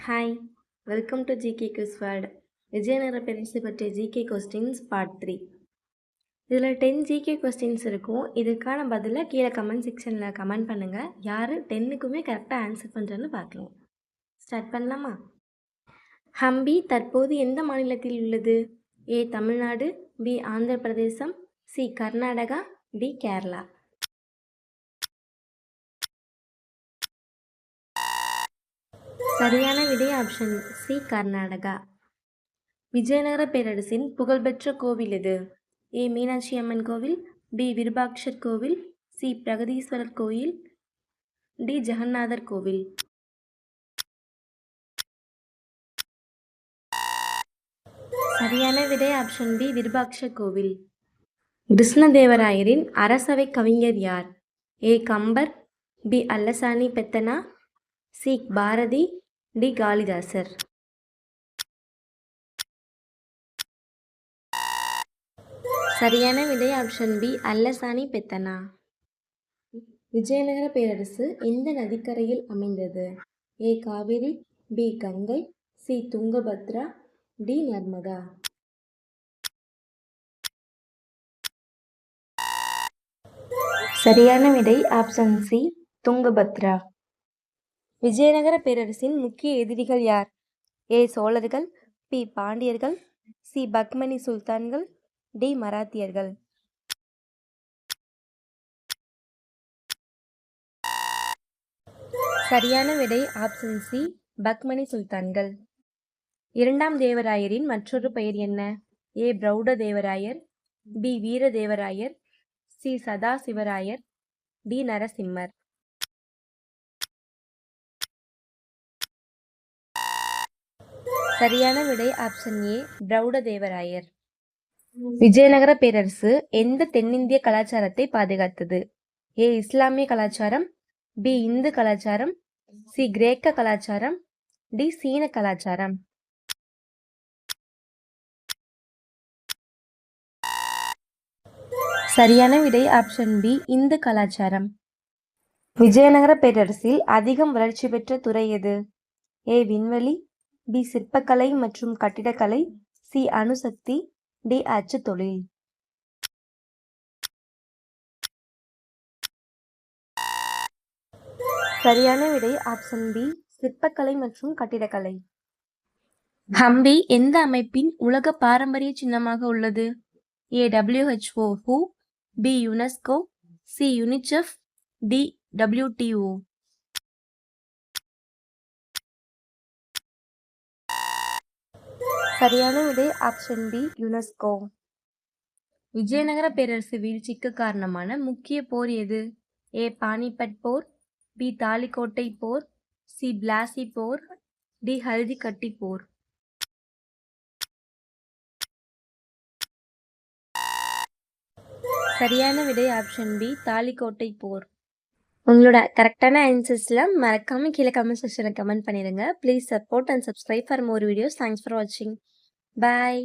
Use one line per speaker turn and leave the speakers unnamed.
Hi, welcome to GK quiz world. Vijayanagara பேரரசு பற்றிய GK questions part 3. இதில் 10 ஜிகே கொஸ்டின்ஸ் இருக்கும். இதுக்கான பதிலை கீழே கமெண்ட் செக்ஷனில் கமெண்ட் பண்ணுங்கள். யார் 10க்குமே கரெக்டாக ஆன்சர் பண்ணுறேன்னு பார்க்கலாம். ஸ்டார்ட் பண்ணலாமா? ஹம்பி தற்போது எந்த மாநிலத்தில் உள்ளது? ஏ தமிழ்நாடு, பி ஆந்திர பிரதேசம், சி கர்நாடகா, டி கேரளா. சரியான விடை ஆப்ஷன் சி கர்நாடகா. விஜயநகர பேரரசின் புகழ்பெற்ற கோவில் எது? ஏ மீனாட்சி அம்மன் கோவில், பி விருபாட்சர் கோவில், சி பிரகதீஸ்வரர் கோயில், டி ஜெகநாதர் கோவில். சரியான விடை ஆப்ஷன் பி விருபாட்சர் கோவில். கிருஷ்ணதேவராயரின் அரசவை கவிஞர் யார்? A Kambar, B Allasani Peddana, C Bharathi, D Kalidasar. சரியான விடை ஆப்ஷன் பி அல்லசாணி பெத்தனா. விஜயநகர பேரரசு எந்த நதிக்கரையில் அமைந்தது? A Kaveri, B Ganga, C Tungabhadra, D Narmada. சரியான விடை ஆப்ஷன் சி துங்கபத்ரா. விஜயநகர பேரரசின் முக்கிய எதிரிகள் யார்? ஏ சோழர்கள், பி பாண்டியர்கள், சி பக்மனி சுல்தான்கள், டி மராத்தியர்கள். சரியான விடை ஆப்ஷன் சி பக்மனி சுல்தான்கள். இரண்டாம் தேவராயரின் மற்றொரு பெயர் என்ன? A Prauda Devarayar, B Veeradevarayar, C Sadasivarayar, D Narasimhar. சரியான விடை ஆப்ஷன் ஏ பிரௌட தேவராயர். விஜயநகர பேரரசு எந்த தென்னிந்திய கலாச்சாரத்தை பாதுகாத்தது? ஏ இஸ்லாமிய கலாச்சாரம், பி இந்து கலாச்சாரம், சி கிரேக்க கலாச்சாரம், டி சீன கலாச்சாரம். சரியான விடை ஆப்ஷன் பி இந்து கலாச்சாரம். விஜயநகர பேரரசில் அதிகம் வளர்ச்சி பெற்ற துறை எது? ஏ விண்வெளி, பி சிற்பக்கலை மற்றும் கட்டிடக்கலை, சி அணுசக்தி, டி அச்சு தொழில். சரியான விடை ஆப்ஷன் பி சிற்பக்கலை மற்றும் கட்டிடக்கலை. ஹம்பி எந்த அமைப்பின் உலக பாரம்பரிய சின்னமாக உள்ளது? A WHO WHO, B UNESCO, C UNICEF, D WTO. சரியான விடை ஆப்ஷன் பி யுனெஸ்கோ. விஜயநகர பேரரசு வீழ்ச்சிக்கு காரணமான முக்கிய போர் எது? ஏ பானிபட் போர், பி தாலிக்கோட்டை போர், சி பிளாசி போர், டி ஹல்திகட்டி போர். சரியான விடை ஆப்ஷன் பி தாலிக்கோட்டை போர். உங்களோட கரெக்டான ஆன்சர்ஸ்லாம் மறக்காம கீழே கமெண்ட் செக்ஷனில் கமெண்ட் பண்ணிடுங்க. Please support and subscribe for more videos. Thanks for வாட்சிங். Bye.